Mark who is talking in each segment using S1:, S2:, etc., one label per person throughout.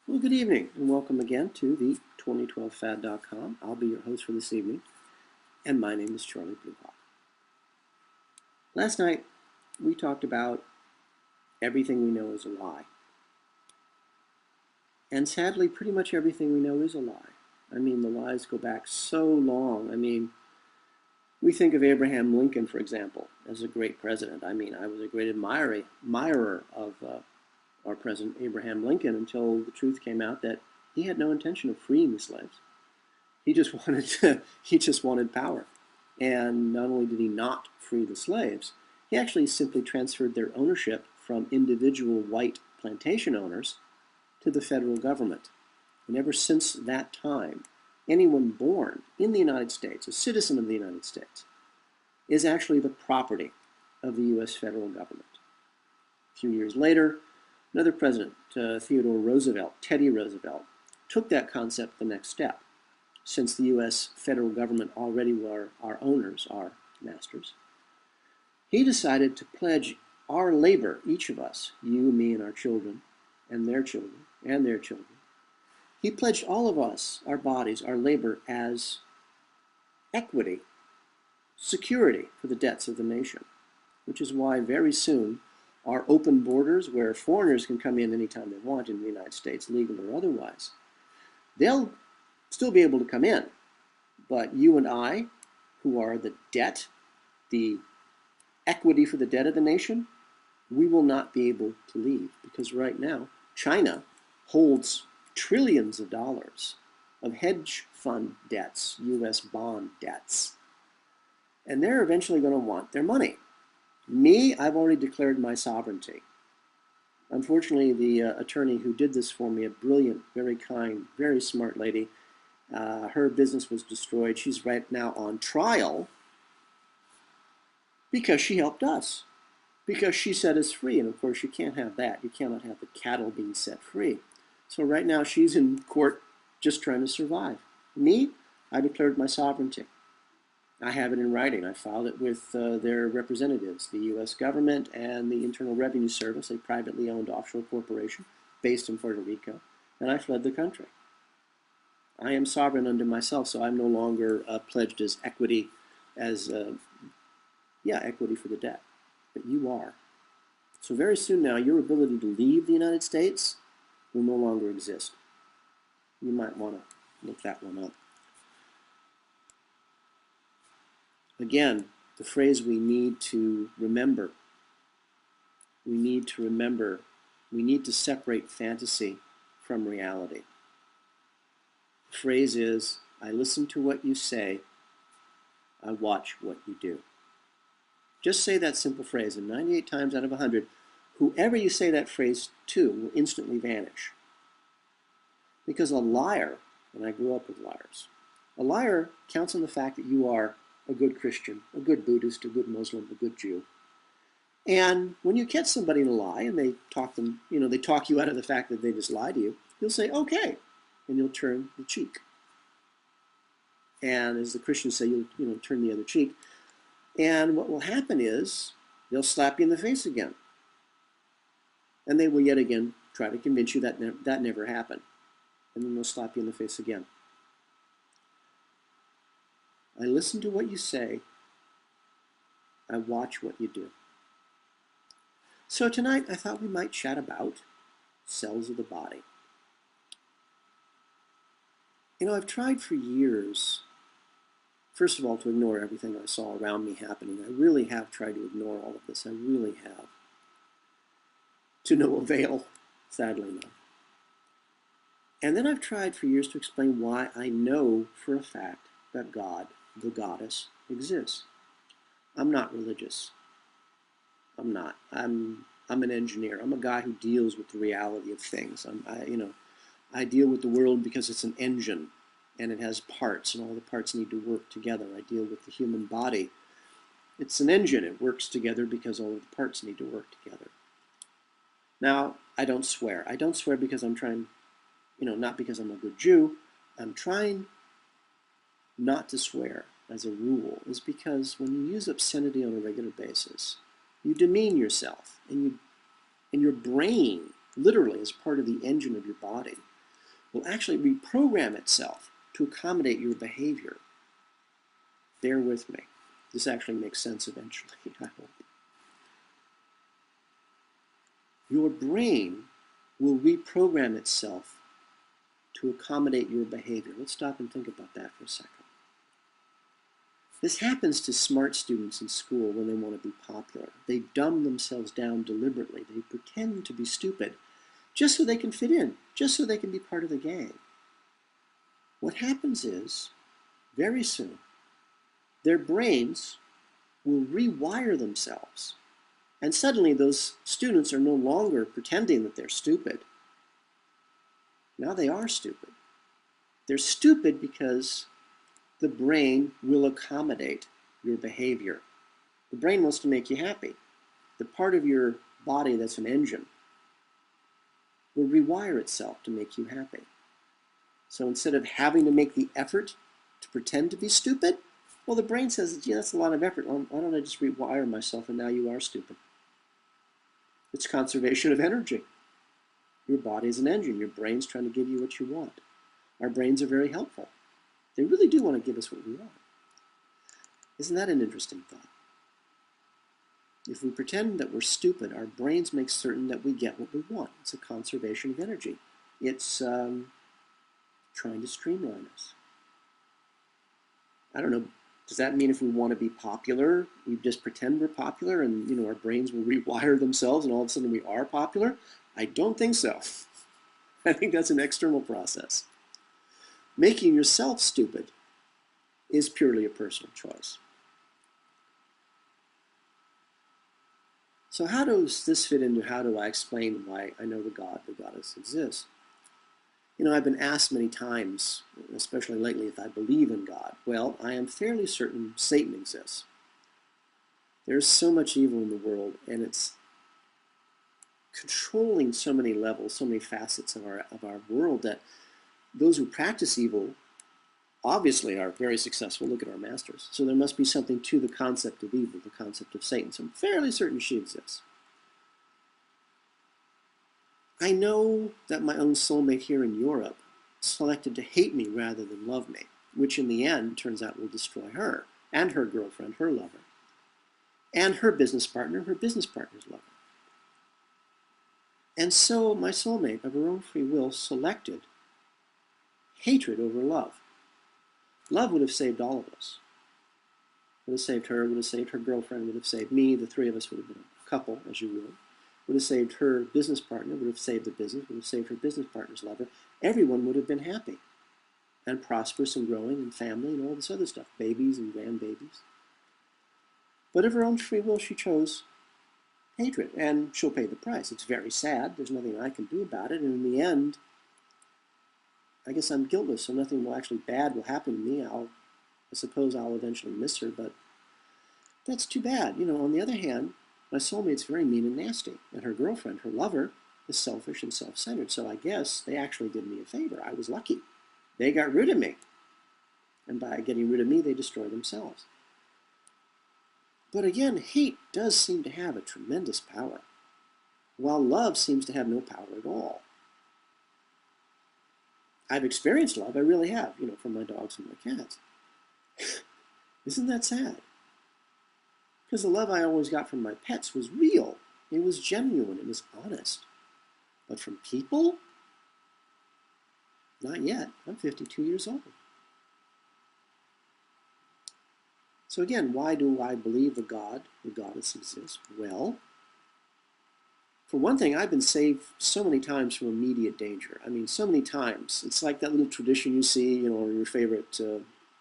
S1: Well, good evening and welcome again to the 2012fad.com. I'll be your host for this evening, and my name is Charlie Bluehawk. Last night, we talked about everything we know is a lie. And sadly, pretty much everything we know is a lie. I mean, the lies go back so long. I mean, we think of Abraham Lincoln, for example, as a great president. I mean, I was a great admirer of our President Abraham Lincoln until the truth came out that he had no intention of freeing the slaves. He just wanted power. And not only did he not free the slaves, he actually simply transferred their ownership from individual white plantation owners to the federal government. And ever since that time, anyone born in the United States, a citizen of the United States, is actually the property of the U.S. federal government. A few years later, another president, Teddy Roosevelt, took that concept the next step. Since the U.S. federal government already were our owners, our masters, he decided to pledge our labor, each of us, you, me, and our children, and their children, and their children. He pledged all of us, our bodies, our labor, as equity, security for the debts of the nation, which is why very soon our open borders, where foreigners can come in anytime they want in the United States, legal or otherwise, they'll still be able to come in. But you and I, who are the debt, the equity for the debt of the nation, we will not be able to leave, because right now China holds trillions of dollars of hedge fund debts, U.S. bond debts, and they're eventually going to want their money. Me, I've already declared my sovereignty. Unfortunately, the attorney who did this for me, a brilliant, very kind, very smart lady, her business was destroyed. She's right now on trial because she helped us, because she set us free. And of course, you can't have that. You cannot have the cattle being set free. So right now, she's in court just trying to survive. Me, I declared my sovereignty. I have it in writing. I filed it with their representatives, the U.S. government and the Internal Revenue Service, a privately owned offshore corporation based in Puerto Rico, and I fled the country. I am sovereign unto myself, so I'm no longer pledged as equity, equity for the debt. But you are. So very soon now, your ability to leave the United States will no longer exist. You might want to look that one up. Again, the phrase we need to remember. We need to separate fantasy from reality. The phrase is, I listen to what you say, I watch what you do. Just say that simple phrase, and 98 times out of 100, whoever you say that phrase to will instantly vanish. Because a liar, and I grew up with liars, a liar counts on the fact that you are a good Christian, a good Buddhist, a good Muslim, a good Jew. And when you catch somebody in a lie and they talk you out of the fact that they just lied to you, you'll say, okay, and you'll turn the cheek. And as the Christians say, you'll turn the other cheek. And what will happen is they'll slap you in the face again. And they will yet again try to convince you that that never happened. And then they'll slap you in the face again. I listen to what you say. I watch what you do. So tonight I thought we might chat about cells of the body. I've tried for years, first of all, to ignore everything I saw around me happening. I really have tried to ignore all of this. I really have. To no avail, sadly enough. And then I've tried for years to explain why I know for a fact that God, the goddess, exists. I'm not religious. I'm not. I'm an engineer. I'm a guy who deals with the reality of things. I deal with the world because it's an engine, and it has parts, and all the parts need to work together. I deal with the human body. It's an engine. It works together because all of the parts need to work together. Now, I don't swear. I don't swear because I'm trying, not because I'm a good Jew. I'm trying not to swear as a rule, is because when you use obscenity on a regular basis, you demean yourself, and your brain literally is part of the engine of your body. will actually reprogram itself to accommodate your behavior. Bear with me. This actually makes sense eventually, I hope. Your brain will reprogram itself to accommodate your behavior. Let's stop and think about that for a second. This happens to smart students in school when they want to be popular. They dumb themselves down deliberately. They pretend to be stupid just so they can fit in, just so they can be part of the gang. What happens is, very soon, their brains will rewire themselves. And suddenly those students are no longer pretending that they're stupid. Now they are stupid. They're stupid because the brain will accommodate your behavior. The brain wants to make you happy. The part of your body that's an engine will rewire itself to make you happy. So instead of having to make the effort to pretend to be stupid, well, the brain says, gee, that's a lot of effort. Why don't I just rewire myself and now you are stupid? It's conservation of energy. Your body is an engine. Your brain's trying to give you what you want. Our brains are very helpful. They really do want to give us what we want. Isn't that an interesting thought? If we pretend that we're stupid, our brains make certain that we get what we want. It's a conservation of energy. It's trying to streamline us. I don't know, does that mean if we want to be popular, we just pretend we're popular and our brains will rewire themselves and all of a sudden we are popular? I don't think so. I think that's an external process. Making yourself stupid is purely a personal choice. So how does this fit into how do I explain why I know the God, the goddess exists? I've been asked many times, especially lately, if I believe in God. Well, I am fairly certain Satan exists. There's so much evil in the world, and it's controlling so many levels, so many facets of our world that those who practice evil obviously are very successful. Look at our masters. So there must be something to the concept of evil, the concept of Satan. So I'm fairly certain she exists. I know that my own soulmate here in Europe selected to hate me rather than love me, which in the end turns out will destroy her and her girlfriend, her lover, and her business partner's lover. And so my soulmate, of her own free will, selected hatred over love. Love would have saved all of us. Would have saved her, would have saved her girlfriend, would have saved me. The three of us would have been a couple, as you will. Would have saved her business partner, would have saved the business, would have saved her business partner's lover. Everyone would have been happy and prosperous and growing and family and all this other stuff, babies and grandbabies. But of her own free will, she chose hatred, and she'll pay the price. It's very sad. There's nothing I can do about it. And in the end, I guess I'm guiltless, so nothing will actually bad will happen to me. I suppose I'll eventually miss her, but that's too bad. On the other hand, my soulmate's very mean and nasty, and her girlfriend, her lover, is selfish and self-centered. So I guess they actually did me a favor. I was lucky. They got rid of me. And by getting rid of me, they destroy themselves. But again, hate does seem to have a tremendous power, while love seems to have no power at all. I've experienced love, I really have, from my dogs and my cats. Isn't that sad? Because the love I always got from my pets was real. It was genuine. It was honest. But from people? Not yet. I'm 52 years old. So again, why do I believe the God, the goddess exists? Well, for one thing, I've been saved so many times from immediate danger. I mean, so many times. It's like that little tradition you see, or your favorite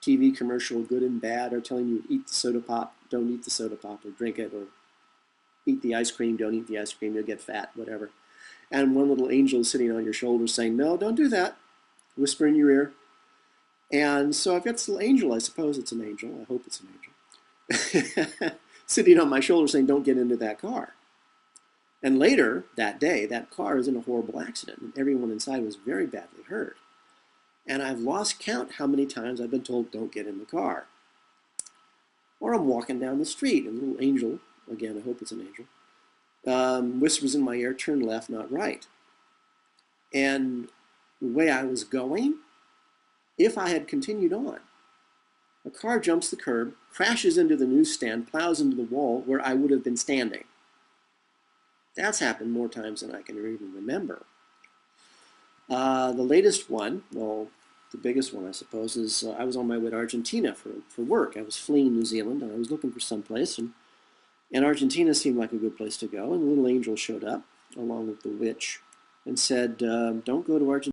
S1: TV commercial, good and bad, are telling you eat the soda pop, don't eat the soda pop, or drink it, or eat the ice cream, don't eat the ice cream, you'll get fat, whatever. And one little angel is sitting on your shoulder saying, no, don't do that, whisper in your ear. And so I've got this little angel, I suppose it's an angel, I hope it's an angel, sitting on my shoulder saying, don't get into that car. And later that day, that car is in a horrible accident, and everyone inside was very badly hurt. And I've lost count how many times I've been told, don't get in the car. Or I'm walking down the street, and a little angel, again, I hope it's an angel, whispers in my ear, turn left, not right. And the way I was going if I had continued on. A car jumps the curb, crashes into the newsstand, plows into the wall where I would have been standing. That's happened more times than I can even remember. The latest one, well, the biggest one, I suppose, is I was on my way to Argentina for work. I was fleeing New Zealand, and I was looking for someplace, and Argentina seemed like a good place to go. And a little angel showed up, along with the witch, and said, don't go to Argentina.